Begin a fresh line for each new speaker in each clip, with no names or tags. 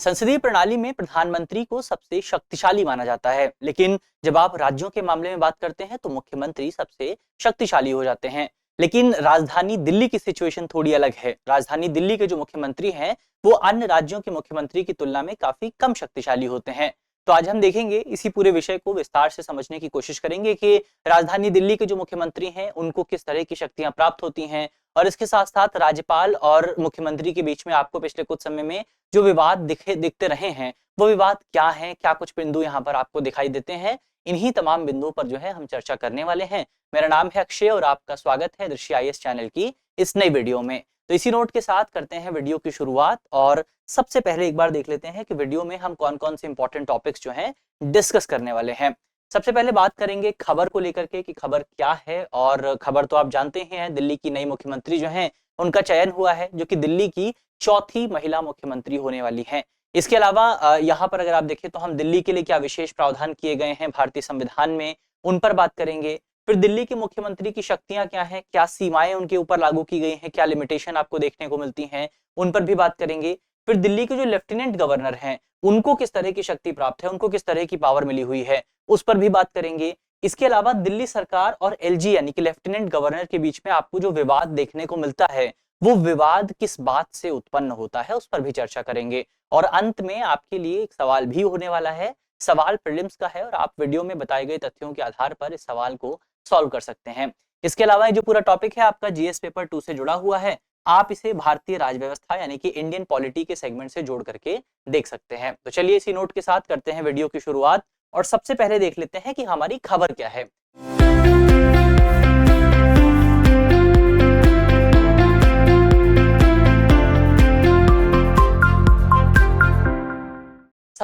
संसदीय प्रणाली में प्रधानमंत्री को सबसे शक्तिशाली माना जाता है, लेकिन जब आप राज्यों के मामले में बात करते हैं तो मुख्यमंत्री सबसे शक्तिशाली हो जाते हैं। लेकिन राजधानी दिल्ली की सिचुएशन थोड़ी अलग है। राजधानी दिल्ली के जो मुख्यमंत्री हैं, वो अन्य राज्यों के मुख्यमंत्री की तुलना में काफी कम शक्तिशाली होते हैं। तो आज हम देखेंगे, इसी पूरे विषय को विस्तार से समझने की कोशिश करेंगे कि राजधानी दिल्ली के जो मुख्यमंत्री हैं, उनको किस तरह की शक्तियां प्राप्त होती हैं, और इसके साथ साथ राज्यपाल और मुख्यमंत्री के बीच में आपको पिछले कुछ समय में जो विवाद दिखते रहे हैं, वो विवाद क्या हैं, क्या कुछ बिंदु यहाँ पर आपको दिखाई देते हैं। इन्हीं तमाम बिंदुओं पर जो है हम चर्चा करने वाले हैं। मेरा नाम है अक्षय और आपका स्वागत है दृश्य आईएएस चैनल की इस नई वीडियो में। तो इसी नोट के साथ करते हैं वीडियो की शुरुआत, और सबसे पहले एक बार देख लेते हैं कि वीडियो में हम कौन कौन से इंपॉर्टेंट टॉपिक्स जो हैं डिस्कस करने वाले हैं। सबसे पहले बात करेंगे खबर को लेकर के कि खबर क्या है। और खबर तो आप जानते हैं, दिल्ली की नई मुख्यमंत्री जो हैं, उनका चयन हुआ है, जो कि दिल्ली की चौथी महिला मुख्यमंत्री होने वाली हैं। इसके अलावा यहाँ पर अगर आप देखें तो हम दिल्ली के लिए क्या विशेष प्रावधान किए गए हैं भारतीय संविधान में, उन पर बात करेंगे। फिर दिल्ली के मुख्यमंत्री की शक्तियां क्या हैं, क्या सीमाएं उनके ऊपर लागू की गई हैं, क्या लिमिटेशन आपको देखने को मिलती हैं, उन पर भी बात करेंगे। फिर दिल्ली के जो लेफ्टिनेंट गवर्नर हैं, उनको किस तरह की शक्ति प्राप्त है, उनको किस तरह की पावर मिली हुई है, उस पर भी बात करेंगे। इसके अलावा दिल्ली सरकार और एलजी यानी कि लेफ्टिनेंट गवर्नर के बीच में आपको जो विवाद देखने को मिलता है, वो विवाद किस बात से उत्पन्न होता है, उस पर भी चर्चा करेंगे। और अंत में आपके लिए एक सवाल भी होने वाला है। सवाल प्रीलिम्स का है और आप वीडियो में बताए गए तथ्यों के आधार पर इस सवाल को सॉल्व कर सकते हैं। इसके अलावा ये जो पूरा टॉपिक है आपका जीएस पेपर 2 से जुड़ा हुआ है। आप इसे भारतीय राज व्यवस्था यानी कि इंडियन पॉलिटी के सेगमेंट से जोड़ करके देख सकते हैं। तो चलिए इसी नोट के साथ करते हैं वीडियो की शुरुआत, और सबसे पहले देख लेते हैं कि हमारी खबर क्या है।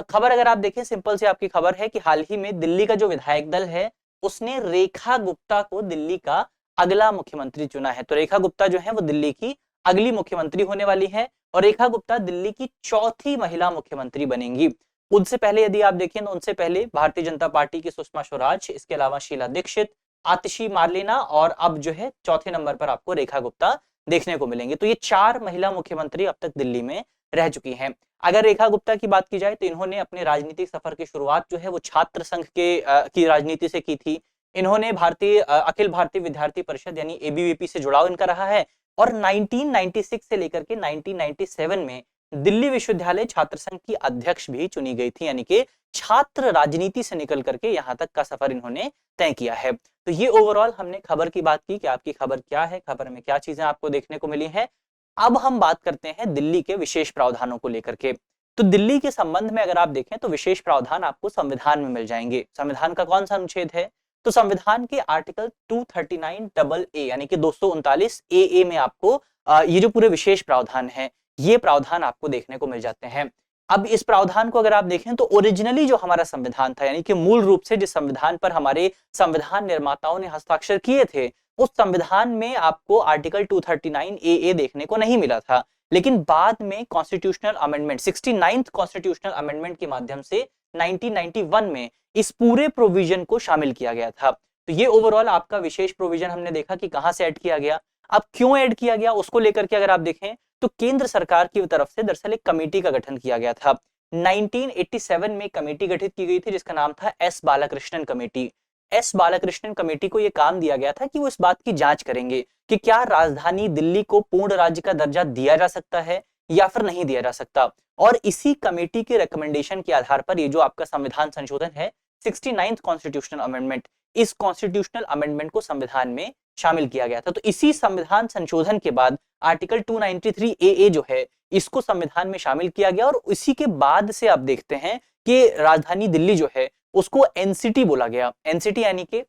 खबर अगर आप देखें, सिंपल सी आपकी खबर है कि हाल ही में दिल्ली का जो विधायक दल है, उसने रेखा गुप्ता को दिल्ली का अगला मुख्यमंत्री चुना है। तो रेखा गुप्ता जो है वो दिल्ली की अगली मुख्यमंत्री होने वाली है, और रेखा गुप्ता दिल्ली की चौथी महिला मुख्यमंत्री बनेंगी। उनसे पहले यदि आप देखें तो उनसे पहले भारतीय जनता पार्टी की सुषमा स्वराज, इसके अलावा शीला दीक्षित, आतिशी मार्लेना, और अब जो है चौथे नंबर पर आपको रेखा गुप्ता देखने को मिलेंगे। तो ये 4 महिला मुख्यमंत्री अब तक दिल्ली में रह चुकी हैं। अगर रेखा गुप्ता की बात की जाए तो इन्होंने अपने राजनीतिक सफर की शुरुआत जो है वो छात्र संघ की राजनीति से की थी। इन्होंने अखिल भारतीय विद्यार्थी परिषद यानी एबीवीपी से जुड़ाव इनका रहा है, और 1996 से लेकर के 1997 में दिल्ली विश्वविद्यालय छात्र संघ की अध्यक्ष भी चुनी गई थी, यानी कि छात्र राजनीति से निकल करके यहाँ तक का सफर इन्होंने तय किया है। तो ये ओवरऑल हमने खबर की बात की कि आपकी खबर क्या है, खबर में क्या चीजें आपको देखने को मिली है। अब हम बात करते हैं दिल्ली के विशेष प्रावधानों को लेकर के। तो दिल्ली के संबंध में अगर आप देखें तो विशेष प्रावधान आपको संविधान में मिल जाएंगे। संविधान का कौन सा अनुच्छेद है? तो संविधान के आर्टिकल 239 ए यानी कि 239 ए में आपको ये जो पूरे विशेष प्रावधान है, ये प्रावधान आपको देखने को मिल जाते हैं। अब इस प्रावधान को अगर आप देखें तो ओरिजिनली जो हमारा संविधान था, यानी कि मूल रूप से जिस संविधान पर हमारे संविधान निर्माताओं ने हस्ताक्षर किए थे, उस संविधान में आपको आर्टिकल 239 ए देखने को नहीं मिला था। लेकिन बाद में constitutional amendment 69th constitutional amendment के माध्यम से 1991 में इस पूरे प्रोविजन को शामिल किया गया था। तो ये ओवरऑल आपका विशेष प्रोविजन हमने देखा कि कहां से ऐड किया गया। अब क्यों ऐड किया गया उसको लेकर के अगर आप देखें तो केंद्र सरकार की तरफ से दरअसल एक कमेटी का गठन किया गया था। 1987 में कमेटी गठित की गई थी जिसका नाम था S Balakrishnan committee. S Balakrishnan committee को यह काम दिया गया था कि वो इस बात की जांच करेंगे कि क्या राजधानी दिल्ली को पूर्ण राज्य का दर्जा दिया जा सकता है या फिर नहीं दिया जा सकता। और इसी कमेटी के रिकमेंडेशन के आधार पर ये जो आपका संविधान संशोधन है 69th कॉन्स्टिट्यूशनल अमेंडमेंट, इस कॉन्स्टिट्यूशनल अमेंडमेंट को संविधान में शामिल किया गया था। तो इसी संविधान संशोधन के बाद आर्टिकल 293 ए जो है, इसको संविधान में शामिल किया गया, और इसी के बाद से आप देखते हैं कि राजधानी दिल्ली जो है उसको एनसीटी बोला गया। एनसीटी यानी कि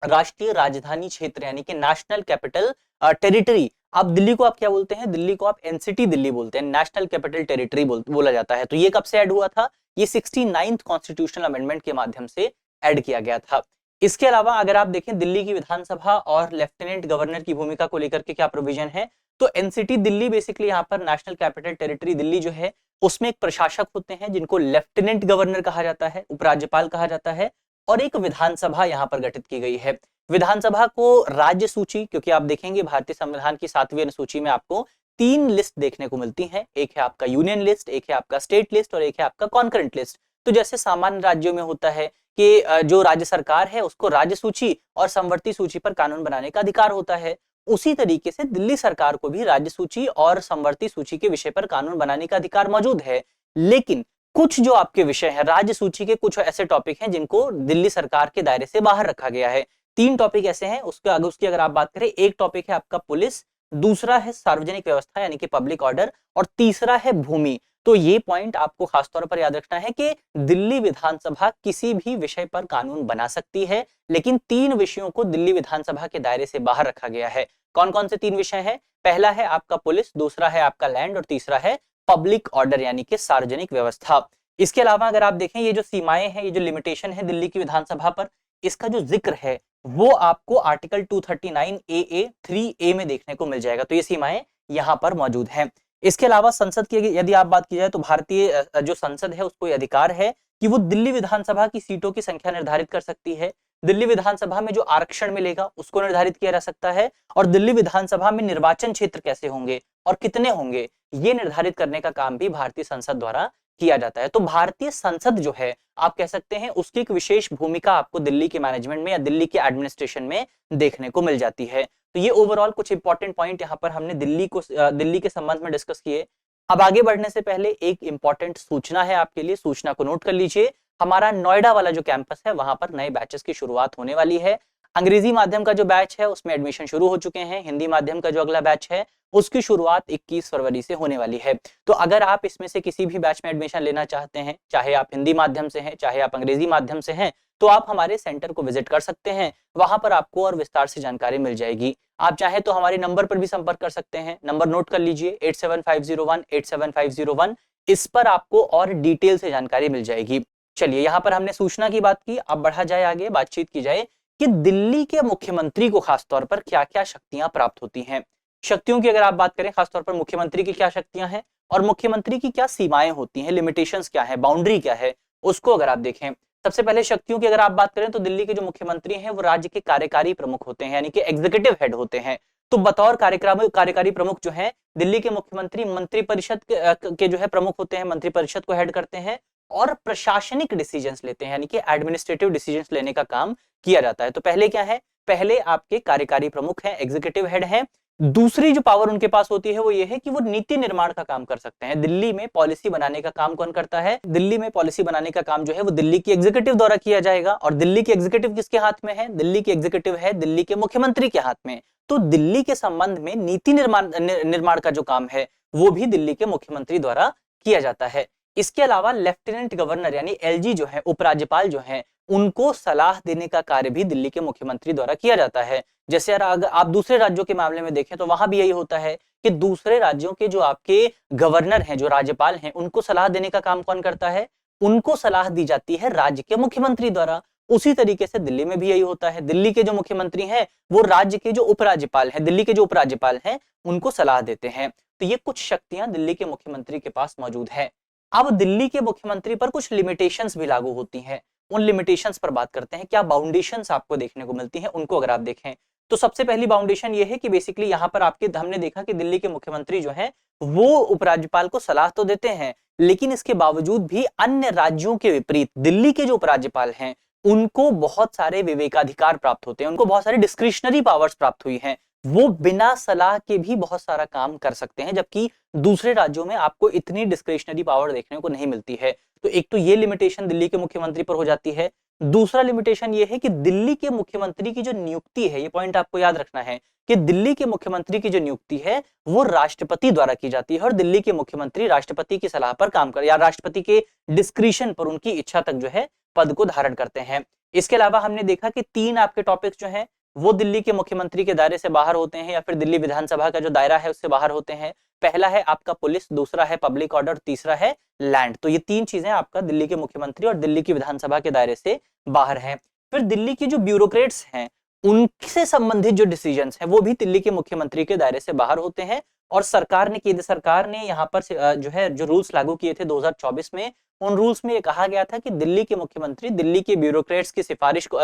राष्ट्रीय राजधानी क्षेत्र, यानी कि नेशनल कैपिटल टेरिटरी। आप दिल्ली को आप क्या बोलते हैं? दिल्ली को आप एनसीटी दिल्ली बोलते हैं, नेशनल कैपिटल टेरिटरी बोला जाता है। तो ये कब से ऐड हुआ था? ये 69th कॉन्स्टिट्यूशनल अमेंडमेंट के माध्यम से ऐड किया गया था। इसके अलावा अगर आप देखें दिल्ली की विधानसभा और लेफ्टिनेंट गवर्नर की भूमिका को लेकर के क्या प्रोविजन है, तो एनसीटी दिल्ली बेसिकली यहाँ पर नेशनल कैपिटल टेरिटरी दिल्ली जो है उसमें एक प्रशासक होते हैं जिनको लेफ्टिनेंट गवर्नर कहा जाता है, उपराज्यपाल कहा जाता है, और एक विधानसभा यहाँ पर गठित की गई है। विधानसभा को राज्य सूची, क्योंकि आप देखेंगे भारतीय संविधान की 7वीं अनुसूची में आपको तीन लिस्ट देखने को मिलती हैं, एक है आपका यूनियन लिस्ट, एक है आपका स्टेट लिस्ट और एक है आपका कॉन्करेंट लिस्ट। तो जैसे सामान्य राज्यों में होता है कि जो राज्य सरकार है उसको राज्य सूची और समवर्ती सूची पर कानून बनाने का अधिकार होता है, उसी तरीके से दिल्ली सरकार को भी राज्य सूची और समवर्ती सूची के विषय पर कानून बनाने का अधिकार मौजूद है। लेकिन कुछ जो आपके विषय है, राज्य सूची के कुछ ऐसे टॉपिक हैं जिनको दिल्ली सरकार के दायरे से बाहर रखा गया है। तीन टॉपिक ऐसे हैं, उसकी अगर आप बात करें, एक टॉपिक है आपका पुलिस, दूसरा है सार्वजनिक व्यवस्था यानी कि पब्लिक ऑर्डर और तीसरा है भूमि। तो ये पॉइंट आपको खासतौर पर याद रखना है कि दिल्ली विधानसभा किसी भी विषय पर कानून बना सकती है, लेकिन तीन विषयों को दिल्ली विधानसभा के दायरे से बाहर रखा गया है। कौन कौन से तीन विषय हैं? पहला है आपका पुलिस, दूसरा है आपका लैंड और तीसरा है पब्लिक ऑर्डर यानी कि सार्वजनिक व्यवस्था। इसके अलावा अगर आप देखें, ये जो सीमाएं हैं, ये जो लिमिटेशन है दिल्ली की विधानसभा पर, इसका जो जिक्र है वो आपको आर्टिकल 239 AA 3A में देखने को मिल जाएगा। तो ये सीमाएं यहाँ पर मौजूद हैं। इसके अलावा संसद की यदि आप बात की जाए तो भारतीय जो संसद है उसको अधिकार है कि वो दिल्ली विधानसभा की सीटों की संख्या निर्धारित कर सकती है। दिल्ली विधानसभा में जो आरक्षण मिलेगा उसको निर्धारित किया जा सकता है और दिल्ली विधानसभा में निर्वाचन क्षेत्र कैसे होंगे और कितने होंगे, ये निर्धारित करने का काम भी भारतीय संसद द्वारा किया जाता है। तो भारतीय संसद जो है, आप कह सकते हैं उसकी एक विशेष भूमिका आपको दिल्ली के मैनेजमेंट में या दिल्ली के एडमिनिस्ट्रेशन में देखने को मिल जाती है। तो ये ओवरऑल कुछ इंपॉर्टेंट पॉइंट यहाँ पर हमने दिल्ली के संबंध में डिस्कस किए। अब आगे बढ़ने से पहले एक इंपॉर्टेंट सूचना है आपके लिए, सूचना को नोट कर लीजिए। हमारा नोएडा वाला जो कैंपस है वहां पर नए बैचेस की शुरुआत होने वाली है। अंग्रेजी माध्यम का जो बैच है उसमें एडमिशन शुरू हो चुके हैं। हिंदी माध्यम का जो अगला बैच है उसकी शुरुआत 21 फरवरी से होने वाली है। तो अगर आप इसमें से किसी भी बैच में एडमिशन लेना चाहते हैं, चाहे आप हिंदी माध्यम से हैं, चाहे आप अंग्रेजी माध्यम से हैं, तो आप हमारे सेंटर को विजिट कर सकते हैं। वहां पर आपको और विस्तार से जानकारी मिल जाएगी। आप चाहे तो हमारे नंबर पर भी संपर्क कर सकते हैं। नंबर नोट कर लीजिए 8750187501। इस पर आपको और डिटेल से जानकारी मिल जाएगी। चलिए, यहाँ पर हमने सूचना की बात की, अब बढ़ा जाए आगे, बातचीत की जाए कि दिल्ली के मुख्यमंत्री को खासतौर पर क्या क्या शक्तियां प्राप्त होती हैं। शक्तियों की अगर आप बात करें, खासतौर पर मुख्यमंत्री की क्या शक्तियां हैं और मुख्यमंत्री की क्या सीमाएं होती हैं, लिमिटेशंस क्या है, बाउंड्री क्या है, उसको अगर आप देखें। सबसे पहले शक्तियों की अगर आप बात करें तो दिल्ली के जो मुख्यमंत्री हैं वो राज्य के कार्यकारी प्रमुख होते हैं, यानी कि एग्जीक्यूटिव हेड होते हैं। तो बतौर कार्यकारी प्रमुख जो है दिल्ली के मुख्यमंत्री मंत्रिपरिषद के जो है प्रमुख होते हैं, मंत्रिपरिषद को हेड करते हैं और प्रशासनिक डिसीजंस लेते हैं, यानी कि एडमिनिस्ट्रेटिव डिसीजंस लेने का काम किया जाता है। तो पहले क्या है, पहले आपके कार्यकारी प्रमुख हैं, एग्जीक्यूटिव हेड हैं। दूसरी जो पावर उनके पास होती है वो ये है कि वो नीति निर्माण का काम कर सकते हैं। दिल्ली में पॉलिसी बनाने का काम कौन करता है? दिल्ली में पॉलिसी बनाने का काम जो है वो दिल्ली की एग्जीक्यूटिव द्वारा किया जाएगा। और दिल्ली की एग्जीक्यूटिव किसके हाथ में है? दिल्ली की एग्जीक्यूटिव है दिल्ली के मुख्यमंत्री के हाथ में। तो दिल्ली के संबंध में नीति निर्माण का जो काम है वो भी दिल्ली के मुख्यमंत्री द्वारा किया जाता है। इसके अलावा लेफ्टिनेंट गवर्नर यानी LG जो है, उपराज्यपाल जो है, उनको सलाह देने का कार्य भी दिल्ली के मुख्यमंत्री द्वारा किया जाता है। जैसे अगर आप दूसरे राज्यों के मामले में देखें तो वहां भी यही होता है कि दूसरे राज्यों के जो आपके गवर्नर हैं, जो राज्यपाल हैं, उनको सलाह देने का काम कौन करता है? उनको सलाह दी जाती है राज्य के मुख्यमंत्री द्वारा। उसी तरीके से दिल्ली में भी यही होता है। दिल्ली के जो मुख्यमंत्री हैं वो राज्य के जो उपराज्यपाल हैं, दिल्ली के जो उपराज्यपाल हैं, उनको सलाह देते हैं। तो ये कुछ शक्तियां दिल्ली के मुख्यमंत्री के पास मौजूद है। अब दिल्ली के मुख्यमंत्री पर कुछ लिमिटेशंस भी लागू होती हैं। उन लिमिटेशंस पर बात करते हैं। क्या बाउंडेशंस आपको देखने को मिलती हैं, उनको अगर आप देखें तो सबसे पहली बाउंडेशन ये है कि बेसिकली यहाँ पर हमने देखा कि दिल्ली के मुख्यमंत्री जो है वो उपराज्यपाल को सलाह तो देते हैं, लेकिन इसके बावजूद भी अन्य राज्यों के विपरीत दिल्ली के जो उपराज्यपाल हैं उनको बहुत सारे विवेकाधिकार प्राप्त होते हैं, उनको बहुत सारी डिस्क्रिशनरी पावर्स प्राप्त हुई हैं। वो बिना सलाह के भी बहुत सारा काम कर सकते हैं, जबकि दूसरे राज्यों में आपको इतनी डिस्क्रिशनरी पावर देखने को नहीं मिलती है। तो एक तो ये लिमिटेशन दिल्ली के मुख्यमंत्री पर हो जाती है। दूसरा लिमिटेशन ये है कि दिल्ली के मुख्यमंत्री की जो नियुक्ति है, ये पॉइंट आपको याद रखना है कि दिल्ली के मुख्यमंत्री की जो नियुक्ति है वो राष्ट्रपति द्वारा की जाती है और दिल्ली के मुख्यमंत्री राष्ट्रपति की सलाह पर काम कर या राष्ट्रपति के डिस्क्रिशन पर, उनकी इच्छा तक जो है पद को धारण करते हैं। इसके अलावा हमने देखा कि तीन आपके टॉपिक्स जो हैं वो दिल्ली के मुख्यमंत्री के दायरे से बाहर होते हैं या फिर दिल्ली विधानसभा का जो दायरा है उससे बाहर होते हैं। पहला है आपका पुलिस, दूसरा है पब्लिक ऑर्डर, तीसरा है लैंड। तो ये तीन चीजें आपका दिल्ली के मुख्यमंत्री और दिल्ली की विधानसभा के दायरे से बाहर हैं। फिर दिल्ली की जो ब्यूरोक्रेट्स हैं उनसे संबंधित जो डिसीजंस हैं वो भी दिल्ली के मुख्यमंत्री के दायरे से बाहर होते हैं और सरकार ने, केंद्र सरकार ने यहाँ पर जो है जो रूल्स लागू किए थे 2024 में, उन रूल्स में ये कहा गया था कि दिल्ली के मुख्यमंत्री दिल्ली के ब्यूरोक्रेट्स की सिफारिश को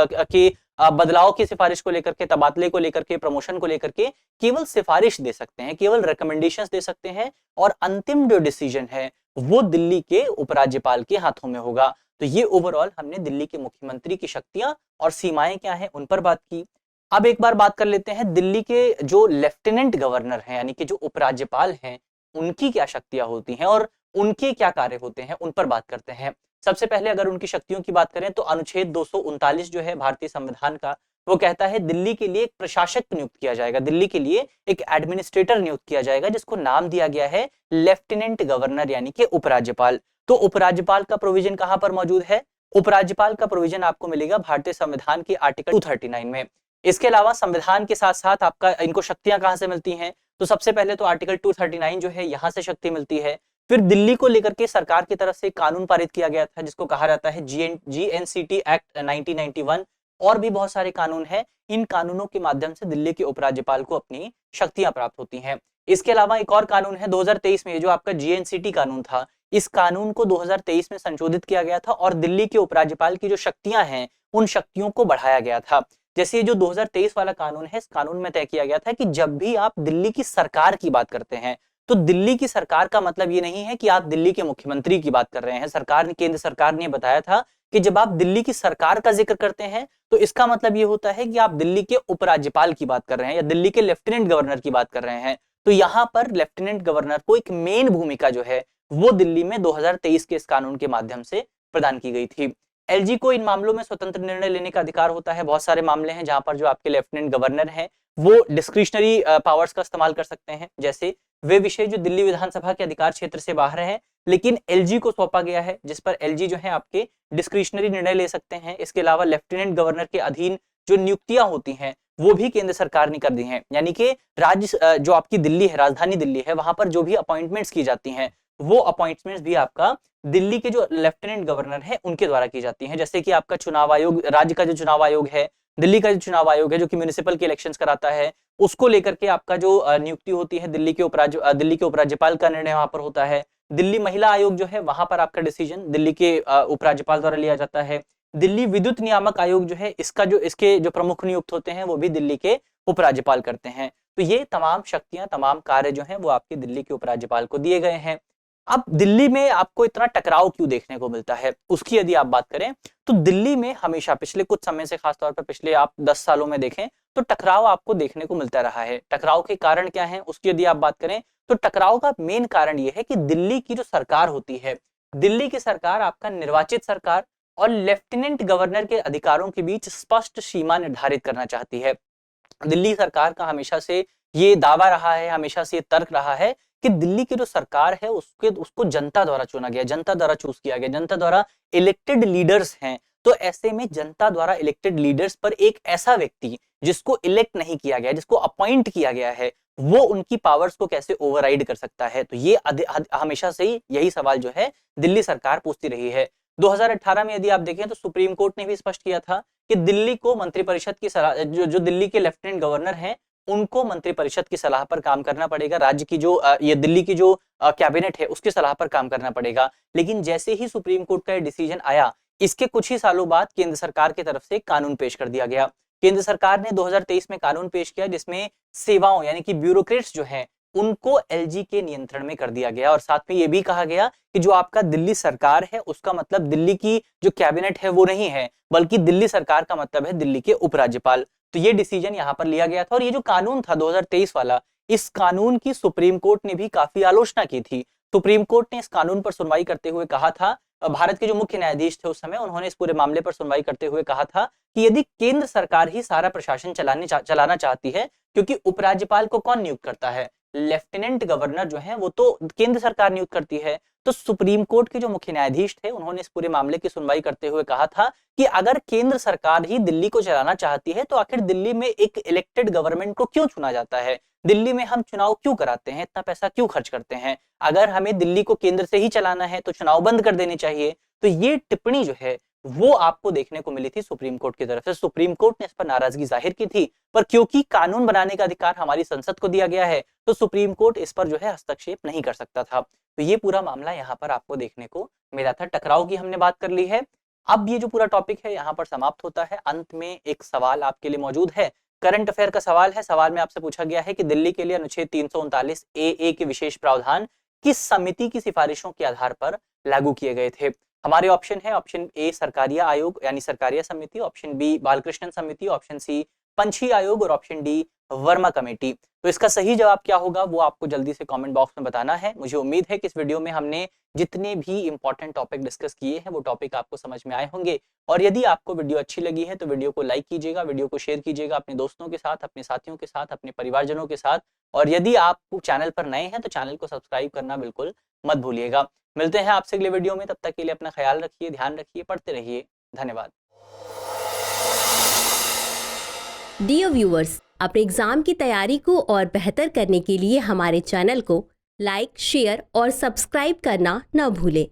बदलाव की सिफारिश को लेकर के, तबादले को लेकर के, प्रमोशन को लेकर के केवल सिफारिश दे सकते हैं, केवल रिकमेंडेशंस दे सकते हैं, और अंतिम जो डिसीजन है वो दिल्ली के उपराज्यपाल के हाथों में होगा। तो ये ओवरऑल हमने दिल्ली के मुख्यमंत्री की शक्तियां और सीमाएं क्या हैं उन पर बात की। अब एक बार बात कर लेते हैं दिल्ली के जो लेफ्टिनेंट गवर्नर हैं, यानी कि जो उपराज्यपाल हैं, उनकी क्या शक्तियां होती हैं और उनके क्या कार्य होते हैं, उन पर बात करते हैं। सबसे पहले अगर उनकी शक्तियों की बात करें तो अनुच्छेद 239 जो है भारतीय संविधान का, वो कहता है दिल्ली के लिए एक प्रशासक नियुक्त किया जाएगा, दिल्ली के लिए एक एडमिनिस्ट्रेटर नियुक्त किया जाएगा, जिसको नाम दिया गया है लेफ्टिनेंट गवर्नर यानी कि उपराज्यपाल। तो उपराज्यपाल का प्रोविजन कहां पर मौजूद है? उपराज्यपाल का प्रोविजन आपको मिलेगा भारतीय संविधान के आर्टिकल 239 में। इसके अलावा संविधान के साथ साथ आपका इनको शक्तियां कहां से मिलती हैं? तो सबसे पहले तो आर्टिकल 239 जो है यहां से शक्ति मिलती है। फिर दिल्ली को लेकर के सरकार की तरफ से कानून पारित किया गया था जिसको कहा जाता है GNCT एक्ट 1991, और भी बहुत सारे कानून हैं। इन कानूनों के माध्यम से दिल्ली के उपराज्यपाल को अपनी शक्तियां प्राप्त होती हैं। इसके अलावा एक और कानून है 2023 में, जो आपका GNCT कानून था, इस कानून को 2023 में संशोधित किया गया था और दिल्ली के उपराज्यपाल की जो शक्तियां हैं उन शक्तियों को बढ़ाया गया था। जैसे ये जो 2023 वाला कानून है, इस कानून में तय किया गया था कि जब भी आप दिल्ली की सरकार की बात करते हैं, तो दिल्ली की सरकार का मतलब ये नहीं है कि आप दिल्ली के मुख्यमंत्री की बात कर रहे हैं। सरकार ने, केंद्र सरकार ने बताया था कि जब आप दिल्ली की सरकार का जिक्र करते हैं तो इसका मतलब ये होता है कि आप दिल्ली के उपराज्यपाल की बात कर रहे हैं या दिल्ली के लेफ्टिनेंट गवर्नर की बात कर रहे हैं। तो यहाँ पर लेफ्टिनेंट गवर्नर को एक मेन भूमिका जो है वो दिल्ली में 2023 के इस कानून के माध्यम से प्रदान की गई थी। एलजी को इन मामलों में स्वतंत्र निर्णय लेने का अधिकार होता है। बहुत सारे मामले हैं जहां पर जो आपके लेफ्टिनेंट गवर्नर हैं वो डिस्क्रिशनरी पावर्स का इस्तेमाल कर सकते हैं। जैसे वे विषय जो दिल्ली विधानसभा के अधिकार क्षेत्र से बाहर है लेकिन एलजी को सौंपा गया है, जिस पर एलजी जो है आपके डिस्क्रिशनरी निर्णय ले सकते हैं। इसके अलावा लेफ्टिनेंट गवर्नर के अधीन जो नियुक्तियां होती हैं वो भी केंद्र सरकार ने कर दी हैं, यानी कि राज्य जो आपकी दिल्ली है, राजधानी दिल्ली है, वहां पर जो भी अपॉइंटमेंट्स की जाती हैं वो अपॉइंटमेंट्स भी आपका दिल्ली के जो लेफ्टिनेंट गवर्नर है उनके द्वारा की जाती हैं। जैसे कि आपका चुनाव आयोग, राज्य का जो चुनाव आयोग है, दिल्ली का जो चुनाव आयोग है जो कि म्युनिसिपल के इलेक्शंस कराता है, उसको लेकर के आपका जो नियुक्ति होती है दिल्ली के उपराज्यपाल का निर्णय वहां पर होता है। दिल्ली महिला आयोग जो है वहां पर आपका डिसीजन दिल्ली के उपराज्यपाल द्वारा लिया जाता है। दिल्ली विद्युत नियामक आयोग जो है इसके जो प्रमुख नियुक्त होते हैं वो भी दिल्ली के उपराज्यपाल करते हैं। तो ये तमाम शक्तियां, तमाम कार्य जो हैं वो आपके दिल्ली के उपराज्यपाल को दिए गए हैं। अब दिल्ली में आपको इतना टकराव क्यों देखने को मिलता है उसकी यदि आप बात करें तो दिल्ली में हमेशा पिछले कुछ समय से, खासतौर पर पिछले आप 10 सालों में देखें तो टकराव आपको देखने को मिलता रहा है। टकराव के कारण क्या है उसकी यदि आप बात करें तो टकराव का मेन कारण यह है कि दिल्ली की जो सरकार होती है, दिल्ली की सरकार आपका निर्वाचित सरकार और लेफ्टिनेंट गवर्नर के अधिकारों के बीच स्पष्ट सीमा निर्धारित करना चाहती है। दिल्ली सरकार का हमेशा से ये दावा रहा है, हमेशा से ये तर्क रहा है कि दिल्ली की जो सरकार है उसको जनता द्वारा चुना गया, जनता द्वारा चूज किया गया, जनता द्वारा इलेक्टेड लीडर्स हैं। तो ऐसे में जनता द्वारा इलेक्टेड लीडर्स पर एक ऐसा व्यक्ति जिसको इलेक्ट नहीं किया गया, जिसको अपॉइंट किया गया है, वो उनकी पावर्स को कैसे ओवरराइड कर सकता है। तो ये हमेशा से ही यही सवाल जो है दिल्ली सरकार पूछती रही है। 2018 में यदि आप देखें तो सुप्रीम कोर्ट ने भी स्पष्ट किया था कि दिल्ली को मंत्रिपरिषद की सलाह, जो दिल्ली के लेफ्टिनेंट गवर्नर हैं उनको मंत्रिपरिषद की सलाह पर काम करना पड़ेगा। राज्य की जो ये दिल्ली की जो कैबिनेट है उसकी सलाह पर काम करना पड़ेगा। लेकिन जैसे ही सुप्रीम कोर्ट का ये डिसीजन आया, इसके कुछ ही सालों बाद केंद्र सरकार की तरफ से कानून पेश कर दिया गया। केंद्र सरकार ने 2023 में कानून पेश किया जिसमें सेवाओं यानी कि ब्यूरोक्रेट्स जो हैं उनको एलजी के नियंत्रण में कर दिया गया, और साथ में ये भी कहा गया कि जो आपका दिल्ली सरकार है उसका मतलब दिल्ली की जो कैबिनेट है वो नहीं है, बल्कि दिल्ली सरकार का मतलब है दिल्ली के उपराज्यपाल। तो ये डिसीजन यहाँ पर लिया गया था। और ये जो कानून था 2023 वाला, इस कानून की सुप्रीम कोर्ट ने भी काफी आलोचना की थी। सुप्रीम कोर्ट ने इस कानून पर सुनवाई करते हुए कहा था, भारत के जो मुख्य न्यायाधीश थे उस समय, उन्होंने इस पूरे मामले पर सुनवाई करते हुए कहा था कि यदि केंद्र सरकार ही सारा प्रशासन चलाना चाहती है, क्योंकि उपराज्यपाल को कौन नियुक्त करता है, लेफ्टिनेंट गवर्नर जो है वो तो केंद्र सरकार नियुक्त करती है। तो सुप्रीम कोर्ट के जो मुख्य न्यायाधीश थे उन्होंने इस पूरे मामले की सुनवाई करते हुए कहा था कि अगर केंद्र सरकार ही दिल्ली को चलाना चाहती है तो आखिर दिल्ली में एक इलेक्टेड गवर्नमेंट को क्यों चुना जाता है, दिल्ली में हम चुनाव क्यों कराते हैं, इतना पैसा क्यों खर्च करते हैं। अगर हमें दिल्ली को केंद्र से ही चलाना है तो चुनाव बंद कर देने चाहिए। तो ये टिप्पणी जो है वो आपको देखने को मिली थी सुप्रीम कोर्ट की तरफ से। सुप्रीम कोर्ट ने इस पर नाराजगी जाहिर की थी, पर क्योंकि कानून बनाने का अधिकार हमारी संसद को दिया गया है, तो सुप्रीम कोर्ट इस पर जो है हस्तक्षेप नहीं कर सकता था। तो ये पूरा मामला यहाँ पर आपको देखने को मिला था। टकराव की हमने बात कर ली है। अब ये जो पूरा टॉपिक है यहाँ पर समाप्त होता है। अंत में एक सवाल आपके लिए मौजूद है, करंट अफेयर का सवाल है। सवाल में आपसे पूछा गया है कि दिल्ली के लिए अनुच्छेद 339 ए के विशेष प्रावधान किस समिति की सिफारिशों के आधार पर लागू किए गए थे। हमारे ऑप्शन है, ऑप्शन ए सरकारिया आयोग यानी सरकारिया समिति, ऑप्शन बी बालकृष्णन समिति, ऑप्शन सी पंछी आयोग और ऑप्शन डी वर्मा कमेटी। तो इसका सही जवाब क्या होगा वो आपको जल्दी से कमेंट बॉक्स में बताना है। मुझे उम्मीद है कि इस वीडियो में हमने जितने भी इंपॉर्टेंट टॉपिक डिस्कस किए हैं वो टॉपिक आपको समझ में आए होंगे। और यदि आपको वीडियो अच्छी लगी है तो वीडियो को लाइक कीजिएगा, वीडियो को शेयर कीजिएगा अपने दोस्तों के साथ, अपने साथियों के साथ, अपने परिवारजनों के साथ। और यदि आप चैनल पर नए हैं तो चैनल को सब्सक्राइब करना बिल्कुल मत भूलिएगा। मिलते हैं आपसे अगले वीडियो में, तब तक के लिए अपना ख्याल रखिए, ध्यान रखिए, पढ़ते रहिए। धन्यवाद।
डियर व्यूअर्स, अपने एग्जाम की तैयारी को और बेहतर करने के लिए हमारे चैनल को लाइक, शेयर और सब्सक्राइब करना न भूलें।